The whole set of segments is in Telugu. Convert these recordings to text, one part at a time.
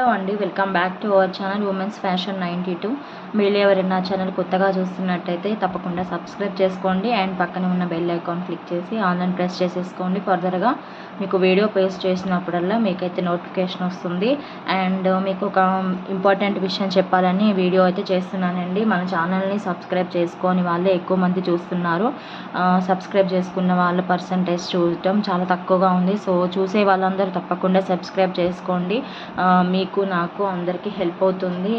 హలో అండి, welcome back to our channel women's fashion 92. మీరు ఎవరైనా ఛానల్ కొత్తగా చూస్తున్నట్టయితే తప్పకుండా సబ్స్క్రైబ్ చేసుకోండి అండ్ పక్కనే ఉన్న బెల్ ఐకాన్ క్లిక్ చేసి ఆన్లైన్ ప్రెస్ చేసేసుకోండి. ఫర్దర్గా మీకు వీడియో పోస్ట్ చేసినప్పుడల్లా మీకైతే నోటిఫికేషన్ వస్తుంది. అండ్ మీకు ఒక ఇంపార్టెంట్ విషయం చెప్పాలని వీడియో అయితే చేస్తున్నానండి. మన ఛానల్ని సబ్స్క్రైబ్ చేసుకొని వాళ్ళే ఎక్కువ మంది చూస్తున్నారు. సబ్స్క్రైబ్ చేసుకున్న వాళ్ళ పర్సంటేజ్ చూడటం చాలా తక్కువగా ఉంది. సో చూసే వాళ్ళందరూ తప్పకుండా సబ్స్క్రైబ్ చేసుకోండి. మీకు నాకు అందరికీ హెల్ప్ అవుతుంది.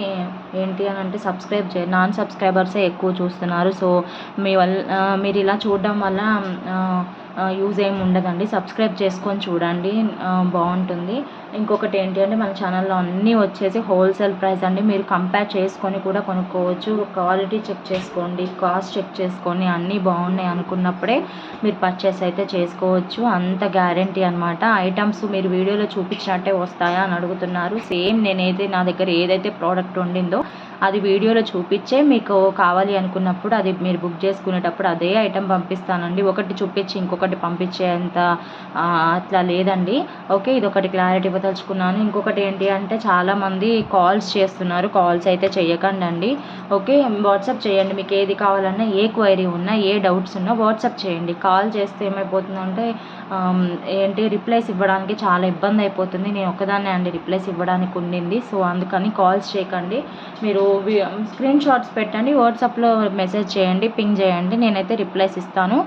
ఏంటి అని అంటే నాన్ సబ్స్క్రైబర్సే ఎక్కువ చూస్తున్నారు. సో మీరు ఇలా చూడడం వల్ల యూజ్ ఏమి ఉండదండి. సబ్స్క్రైబ్ చేసుకొని చూడండి, బాగుంటుంది. ఇంకొకటి ఏంటి అంటే మన ఛానల్లో అన్నీ వచ్చేసి హోల్సేల్ ప్రైస్ అండి. మీరు కంపేర్ చేసుకొని కూడా కొనుక్కోవచ్చు. క్వాలిటీ చెక్ చేసుకోండి, కాస్ట్ చెక్ చేసుకొని అన్నీ బాగున్నాయి అనుకున్నప్పుడే మీరు పర్చేస్ అయితే చేసుకోవచ్చు. అంత గ్యారంటీ అనమాట. ఐటమ్స్ మీరు వీడియోలో చూపించినట్టే వస్తాయా అని అడుగుతున్నారు. సేమ్ నా దగ్గర ఏదైతే ప్రోడక్ట్ ఉండిందో అది వీడియోలో చూపించే మీకు కావాలి అనుకున్నప్పుడు అది మీరు బుక్ చేసుకునేటప్పుడు అదే ఐటెం పంపిస్తానండి. ఒకటి చూపించి ఇంకొకటి పంపించేంత అట్లా లేదండి. ఓకే, ఇది ఒకటి క్లారిటీ ఇవ్వదలుచుకున్నాను. ఇంకొకటి ఏంటి అంటే చాలామంది కాల్స్ చేస్తున్నారు. కాల్స్ అయితే చేయకండి. ఓకే, వాట్సాప్ చేయండి. మీకు ఏది కావాలన్నా, ఏ క్వైరీ ఉన్నా, ఏ డౌట్స్ ఉన్నా వాట్సాప్ చేయండి. కాల్ చేస్తే ఏమైపోతుందంటే రిప్లైస్ ఇవ్వడానికి చాలా ఇబ్బంది అయిపోతుంది. నేను ఒక్కదాన్నే అండి రిప్లైస్ ఇవ్వడానికి ఉండింది. సో అందుకని కాల్స్ చేయకండి. మీరు స్క్రీన్ షాట్స్ పెట్టండి, వాట్సాప్లో మెసేజ్ చేయండి, పింగ్ చేయండి, నేనైతే రిప్లైస్ ఇస్తాను.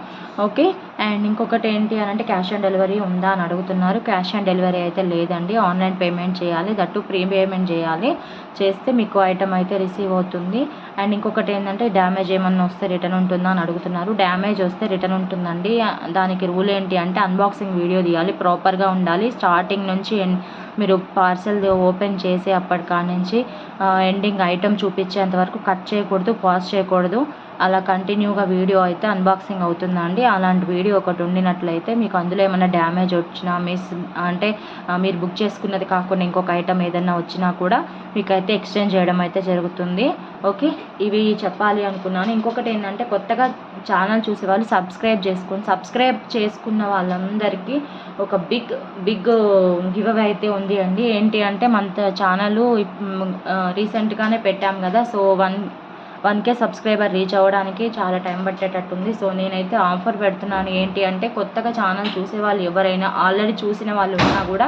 ఓకే, అండ్ ఇంకొకటి ఏంటి అని అంటే క్యాష్ ఆన్ డెలివరీ ఉందా అని అడుగుతున్నారు. క్యాష్ ఆన్ డెలివరీ అయితే లేదండి. ఆన్లైన్ పేమెంట్ చేయాలి, దట్టు ప్రీ పేమెంట్ చేయాలి. చేస్తే మీకు ఐటమ్ అయితే రిసీవ్ అవుతుంది. అండ్ ఇంకొకటి ఏంటంటే డ్యామేజ్ ఏమన్నా వస్తే రిటర్న్ ఉంటుందా అని అడుగుతున్నారు. డ్యామేజ్ వస్తే రిటర్న్ ఉంటుందండి. దానికి రూల్ ఏంటి అంటే అన్బాక్సింగ్ వీడియో తీయాలి, ప్రాపర్గా ఉండాలి. స్టార్టింగ్ నుంచి మీరు పార్సెల్ ఓపెన్ చేసి అప్పటికాడ నుంచి ఎండింగ్ ఐటమ్ చూపించేంత వరకు కట్ చేయకూడదు, పాజ్ చేయకూడదు. అలా కంటిన్యూగా వీడియో అయితే అన్బాక్సింగ్ అవుతుందండి. అలాంటి వీడియో ఒకటి ఉండినట్లయితే మీకు అందులో ఏమైనా డ్యామేజ్ వచ్చినా మీరు బుక్ చేసుకున్నది కాకుండా ఇంకొక ఐటమ్ ఏదైనా వచ్చినా కూడా మీకైతే ఎక్స్చేంజ్ చేయడం అయితే జరుగుతుంది. ఓకే, ఇవి చెప్పాలి అనుకున్నాను. ఇంకొకటి ఏంటంటే కొత్తగా ఛానల్ చూసే వాళ్ళు సబ్స్క్రైబ్ చేసుకున్న వాళ్ళందరికీ ఒక బిగ్ గివ్ అవే అయితే ఉంది అండి. ఏంటి అంటే మన ఛానల్ రీసెంట్గానే పెట్టాం కదా. సో 1K సబ్స్క్రైబర్ రీచ్ అవ్వడానికి చాలా టైం పట్టేటట్టుంది. సో నేనైతే ఆఫర్ పెడుతున్నాను. ఏంటి అంటే కొత్తగా ఛానల్ చూసే వాళ్ళు ఎవరైనా ఆల్రెడీ చూసిన వాళ్ళు ఉన్నా కూడా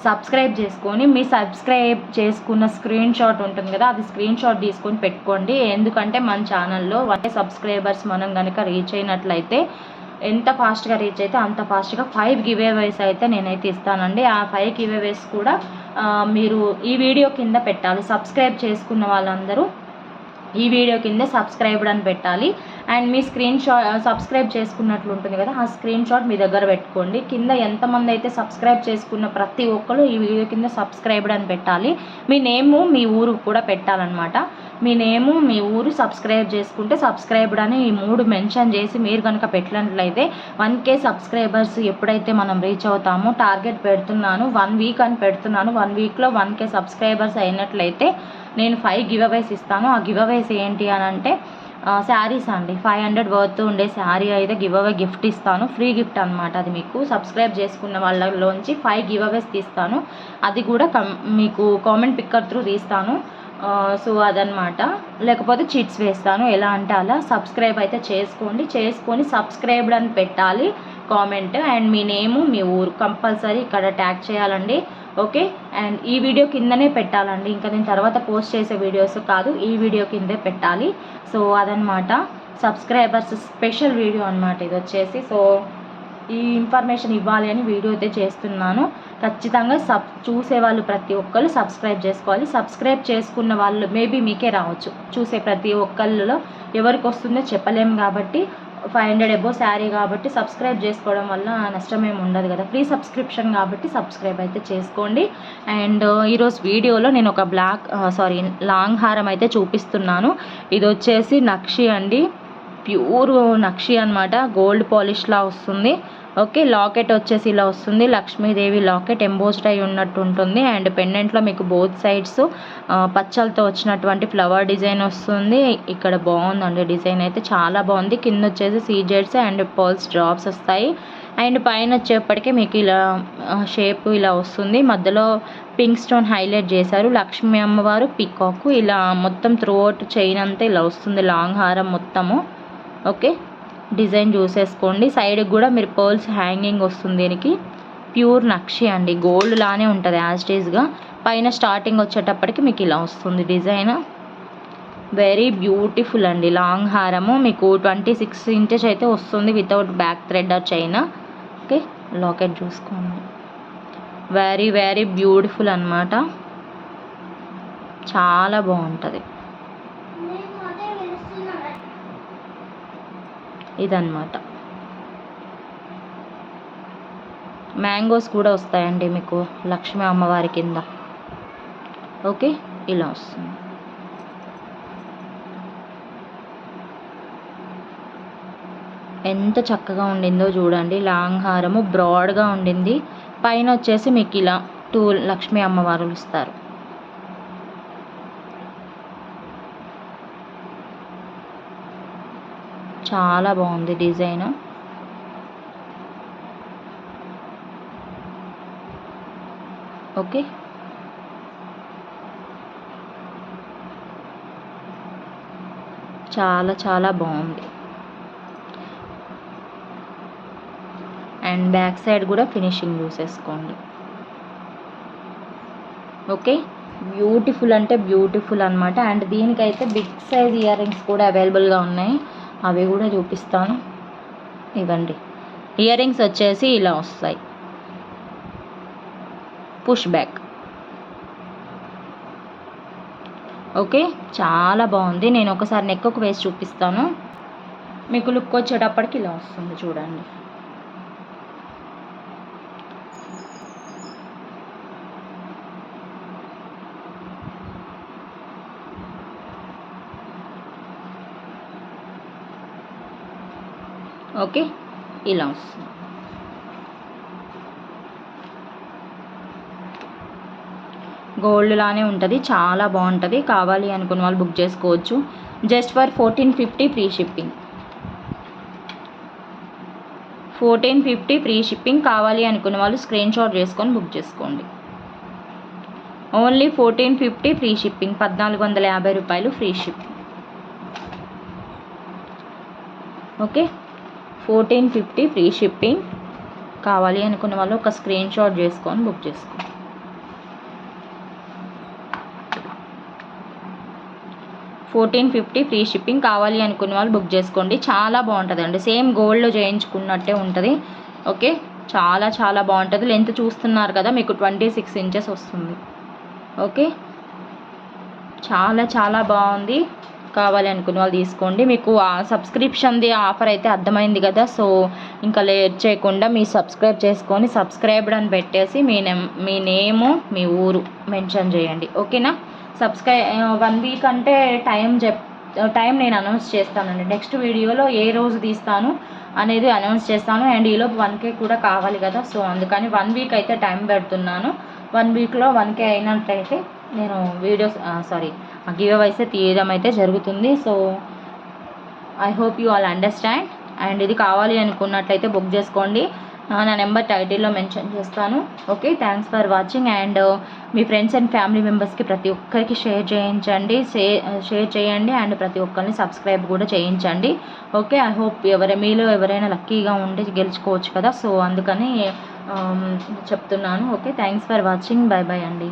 సబ్స్క్రైబ్ చేసుకొని మీ సబ్స్క్రైబ్ చేసుకున్న స్క్రీన్ షాట్ ఉంటుంది కదా, అది స్క్రీన్ షాట్ తీసుకొని పెట్టుకోండి. ఎందుకంటే మన ఛానల్లో 1K సబ్స్క్రైబర్స్ మనం కనుక రీచ్ అయినట్లయితే ఎంత ఫాస్ట్గా రీచ్ అయితే అంత ఫాస్ట్గా 5 గివ్ అవేస్ అయితే నేనైతే ఇస్తానండి. ఆ 5 గివ్ అవేస్ కూడా మీరు ఈ వీడియో కింద పెట్టాలి. సబ్స్క్రైబ్ చేసుకున్న వాళ్ళందరూ ఈ వీడియో కింద సబ్స్క్రైబ్డ్ అని పెట్టాలి. And me screen shot subscribe చేసుకున్నట్లు ఉంటుంది కదా, ఆ స్క్రీన్ షాట్ మీ దగ్గర పెట్టుకోండి. కింద ఎంతమంది అయితే సబ్స్క్రైబ్ చేసుకున్న ప్రతి ఒక్కరు ఈ వీడియో కింద సబ్స్క్రైబ్డ్ అని పెట్టాలి. మీ నేము మీ ఊరు కూడా పెట్టాలన్నమాట. మీ నేము మీ ఊరు సబ్స్క్రైబ్ చేసుకుంటే సబ్స్క్రైబ్డ్ అని ఈ 3 మెన్షన్ చేసి మీరు కనుక పెట్టినట్లయితే 1K సబ్స్క్రైబర్స్ ఎప్పుడైతే మనం రీచ్ అవుతామో, టార్గెట్ పెడుతున్నాను 1 వీక్ అని పెడుతున్నాను, 1 వీక్లో 1K సబ్స్క్రైబర్స్ అయినట్లయితే నేను 5 గివ్ అవేస్ ఇస్తాను. ఆ గివ్ అవేస్ ఏంటి అని అంటే శారీస్ అండి. 500 వర్త్ ఉండే శారీ అయితే గివ్ అవే గిఫ్ట్ ఇస్తాను. ఫ్రీ గిఫ్ట్ అనమాట. అది మీకు సబ్స్క్రైబ్ చేసుకున్న వాళ్ళలోంచి 5 గివ్ అవేస్ తీస్తాను. అది కూడా మీకు కామెంట్ పిక్కర్ త్రూ తీస్తాను. సో అదనమాట. లేకపోతే చిట్స్ వేస్తాను. ఎలా అంటే అలా సబ్స్క్రైబ్ అయితే చేసుకొని సబ్స్క్రైబ్డ్ అని పెట్టాలి కామెంట్. అండ్ మీ నేము మీ ఊరు కంపల్సరీ ఇక్కడ ట్యాగ్ చేయాలండి. ఓకే, అండ్ ఈ వీడియో కిందనే పెట్టాలండి. ఇంకా నేను తర్వాత పోస్ట్ చేసే వీడియోస్ కాదు, ఈ వీడియో కిందే పెట్టాలి. సో అదనమాట సబ్స్క్రైబర్స్ స్పెషల్ వీడియో అనమాట ఇది వచ్చేసి. సో ఈ ఇన్ఫర్మేషన్ ఇవ్వాలి అని వీడియో అయితే చేస్తున్నాను. ఖచ్చితంగా చూసేవాళ్ళు ప్రతి ఒక్కరు సబ్స్క్రైబ్ చేసుకోవాలి. సబ్స్క్రైబ్ చేసుకున్న వాళ్ళు మేబీ మీకే రావచ్చు. చూసే ప్రతి ఒక్కళ్ళలో ఎవరికి వస్తుందో చెప్పలేము కాబట్టి 500 అబో శారీ కాబట్టి సబ్స్క్రైబ్ చేసుకోవడం వల్ల నష్టమేమి ఉండదు కదా, ఫ్రీ సబ్స్క్రిప్షన్ కాబట్టి సబ్స్క్రైబ్ అయితే చేసుకోండి. అండ్ ఈరోజు వీడియోలో నేను ఒక లాంగ్ హారం అయితే చూపిస్తున్నాను. ఇది వచ్చేసి నక్షి అండి, ప్యూర్ నక్షి అనమాట. గోల్డ్ పాలిష్లా వస్తుంది. ఓకే, లాకెట్ వచ్చేసి ఇలా వస్తుంది. లక్ష్మీదేవి లాకెట్ ఎంబోస్డ్ అయి ఉన్నట్టు ఉంటుంది. అండ్ పెండెంట్లో మీకు బోత్ సైడ్స్ పచ్చలతో వచ్చినటువంటి ఫ్లవర్ డిజైన్ వస్తుంది. ఇక్కడ బాగుందండి డిజైన్ అయితే చాలా బాగుంది. కింద వచ్చేసి సీజెడ్స్ అండ్ పర్ల్స్ డ్రాప్స్ వస్తాయి. అండ్ పైన వచ్చేప్పటికి మీకు ఇలా షేప్ ఇలా వస్తుంది. మధ్యలో పింక్ స్టోన్ హైలైట్ చేశారు. లక్ష్మీ అమ్మవారు పీకాక్ ఇలా మొత్తం త్రూఅవుట్ చైన్ అంతా ఇలా వస్తుంది, లాంగ్ హారం మొత్తము. ఓకే, డిజైన్ చూసేసుకోండి. సైడ్కి కూడా మీరు పర్ల్స్ హ్యాంగింగ్ వస్తుంది. దీనికి ప్యూర్ నక్షి అండి, గోల్డ్ లానే ఉంటుంది యాజ్ ఇట్ ఈస్గా. పైన స్టార్టింగ్ వచ్చేటప్పటికి మీకు ఇలా వస్తుంది డిజైన్. వెరీ బ్యూటిఫుల్ అండి. లాంగ్ హారము మీకు 26 ఇంచెస్ అయితే వస్తుంది without back thread or chain. Okay, locket చూసుకోండి. వెరీ వెరీ బ్యూటిఫుల్ అన్నమాట, చాలా బాగుంటుంది ఇదన్నమాట. మ్యాంగోస్ కూడా వస్తాయండి మీకు లక్ష్మీ అమ్మవారి కింద. ఓకే, ఇలా వస్తుంది. ఎంత చక్కగా ఉండిందో చూడండి. లాంగ్ హారము బ్రాడ్గా ఉండింది. పైన వచ్చేసి మీకు ఇలా 2 లక్ష్మీ అమ్మవారులు ఇస్తారు. చాలా బాగుంది డిజైన్. ఓకే, చాలా చాలా బాగుంది. అండ్ బ్యాక్ సైడ్ కూడా ఫినిషింగ్ చూసేసుకోండి. ఓకే, బ్యూటిఫుల్ అంటే బ్యూటిఫుల్ అనమాట. అండ్ దీనికైతే బిగ్ సైజ్ ఇయర్ రింగ్స్ కూడా అవైలబుల్గా ఉన్నాయి, అవి కూడా చూపిస్తాను. ఇవ్వండి, ఇయర్ రింగ్స్ వచ్చేసి ఇలా వస్తాయి, పుష్ బ్యాక్. ఓకే, చాలా బాగుంది. నేను ఒకసారి నెక్కు వేసి చూపిస్తాను. మీకు లుక్ వచ్చేటప్పటికి ఇలా వస్తుంది చూడండి. ఓకే, ఇలా వస్తుంది. గోల్డ్ లానే ఉంటుంది, చాలా బాగుంటుంది. కావాలి అనుకున్న వాళ్ళు బుక్ చేసుకోవచ్చు. Just for 1450 free shipping. 1450 free shipping. కావాలి అనుకున్న వాళ్ళు స్క్రీన్ షాట్ చేసుకొని బుక్ చేసుకోండి. ఓన్లీ 1450 ఫ్రీ షిప్పింగ్, 1450 రూపాయలు free shipping. Okay, 1450 free shipping. కావాలి అనుకున్న వాళ్ళు ఒక స్క్రీన్ షాట్ చేసుకొని బుక్ చేసుకోండి. 1450 ఫ్రీ షిప్పింగ్. కావాలి అనుకున్న వాళ్ళు బుక్ చేసుకోండి. చాలా బాగుంటుందండి, సేమ్ గోల్డ్లో చేయించుకున్నట్టే ఉంటుంది. ఓకే, చాలా చాలా బాగుంటుంది. లెంత్ చూస్తున్నారు కదా, మీకు 26 ఇంచెస్ వస్తుంది. ఓకే, చాలా చాలా బాగుంది. కావాలి అనుకున్న వాళ్ళు తీసుకోండి. మీకు సబ్స్క్రిప్షన్ది ఆఫర్ అయితే అర్థమైంది కదా. సో ఇంకా లేట్ చేయకుండా మీ సబ్స్క్రైబ్ చేసుకొని సబ్స్క్రైబ్డ్ అని పెట్టేసి మీ నేము మీ ఊరు మెన్షన్ చేయండి. ఓకేనా. 1 వీక్ అంటే టైం నేను అనౌన్స్ చేస్తానండి. నెక్స్ట్ వీడియోలో ఏ రోజు తీస్తాను అనేది అనౌన్స్ చేస్తాను. అండ్ ఈలోపు 1K కూడా కావాలి కదా, సో అందుకని 1 వీక్ అయితే టైం పెడుతున్నాను. 1 వీక్లో 1K అయినట్టయితే నేను వీడియోస్ గివ్ అవేస్ తీయడం అయితే జరుగుతుంది. So I hope you all understand. And ఇది కావాలి అనుకున్నట్లయితే బుక్ చేసుకోండి. నా నెంబర్ టైటిల్లో మెన్షన్ చేస్తాను. Okay, thanks for watching. And me friends and family మెంబర్స్కి ప్రతి ఒక్కరికి షేర్ చేయండి. అండ్ ప్రతి ఒక్కరిని సబ్స్క్రైబ్ కూడా చేయించండి. ఓకే, ఐ హోప్ మీలో ఎవరైనా లక్కీగా ఉండి గెలుచుకోవచ్చు కదా, సో అందుకని చెప్తున్నాను. Okay, thanks for watching. By by అండి.